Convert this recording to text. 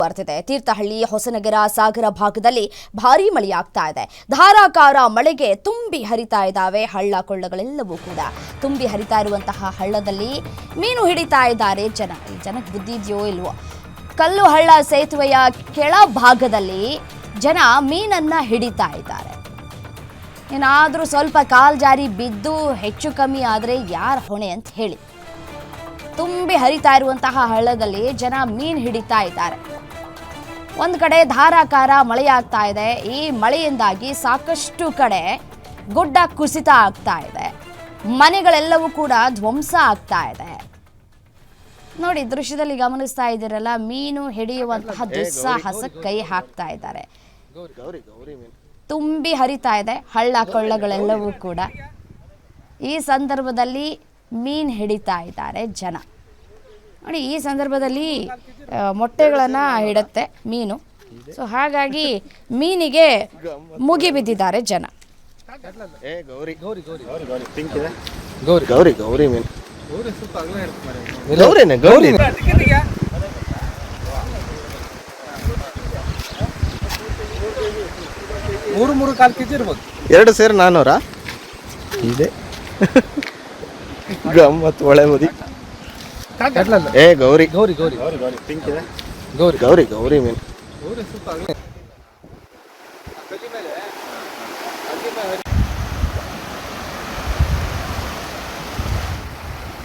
ಬರ್ತಿದೆ. ತೀರ್ಥಹಳ್ಳಿ, ಹೊಸನಗರ, ಸಾಗರ ಭಾಗದಲ್ಲಿ ಭಾರೀ ಮಳೆಯಾಗ್ತಾ ಇದೆ. ಧಾರಾಕಾರ ಮಳೆಗೆ ತುಂಬಿ ಹರಿತಾ ಇದ್ದಾವೆ ಹಳ್ಳ ಕೊಳ್ಳಗಳೆಲ್ಲವೂ ಕೂಡ. ತುಂಬಿ ಹರಿತಾ ಇರುವಂತಹ ಹಳ್ಳದಲ್ಲಿ ಮೀನು ಹಿಡಿತಾ ಇದ್ದಾರೆ ಜನ. ಈ ಜನಕ್ಕೆ ಬುದ್ಧಿ ಇದೆಯೋ ಇಲ್ವೋ? ಕಲ್ಲು ಹಳ್ಳ ಸೇತುವೆಯ ಕೆಳ ಭಾಗದಲ್ಲಿ ಜನ ಮೀನನ್ನ ಹಿಡಿತಾ ಇದ್ದಾರೆ. ಏನಾದರೂ ಸ್ವಲ್ಪ ಕಾಲ್ ಜಾರಿ ಬಿದ್ದು ಹೆಚ್ಚು ಕಮ್ಮಿ ಆದರೆ ಯಾರ ಹೊಣೆ ಅಂತ ಹೇಳಿ. ತುಂಬಿ ಹರಿತಾ ಇರುವಂತಹ ಹಳ್ಳದಲ್ಲಿ ಜನ ಮೀನು ಹಿಡಿತಾ ಇದ್ದಾರೆ. ಒಂದು ಕಡೆ ಧಾರಾಕಾರ ಮಳೆಯಾಗ್ತಾ ಇದೆ. ಈ ಮಳೆಯಿಂದಾಗಿ ಸಾಕಷ್ಟು ಕಡೆ ಗುಡ್ಡ ಕುಸಿತ ಆಗ್ತಾ ಇದೆ. ಮನೆಗಳೆಲ್ಲವೂ ಕೂಡ ಧ್ವಂಸ ಆಗ್ತಾ ಇದೆ. ನೋಡಿ, ದೃಶ್ಯದಲ್ಲಿ ಗಮನಿಸ್ತಾ ಇದ್ದೀರಲ್ಲ, ಮೀನು ಹಿಡಿಯುವಂತಹ ದುಸ್ಸಾಹಸಕ್ಕೆ ಕೈ ಹಾಕ್ತಾ ಇದ್ದಾರೆ. ತುಂಬಿ ಹರಿತಾ ಇದೆ ಹಳ್ಳ ಕೊಳ್ಳಗಳೆಲ್ಲವೂ ಕೂಡ. ಈ ಸಂದರ್ಭದಲ್ಲಿ ಮೀನು ಹಿಡಿತಾ ಇದ್ದಾರೆ ಜನ. ನೋಡಿ, ಈ ಸಂದರ್ಭದಲ್ಲಿ ಮೊಟ್ಟೆಗಳನ್ನು ಇಡುತ್ತೆ ಮೀನು. ಸೊ ಹಾಗಾಗಿ ಮೀನಿಗೆ ಮುಗಿ ಬಿದ್ದಿದ್ದಾರೆ ಜನ. ಮೂರು ಕಾಲು ಕೆಜಿ ಇರ್ಬೋದು. 2 ಸೇರಿ 400 ಇದೆ. ಗಮ್ಮತ್ ಒಳ್ಳೆ ಮುದಿ. ಗೌರಿ ಗೌರಿ ಗೌರಿ ಪಿಂಕ್ ಇದೆ. ಗೌರಿ ಮೀನು.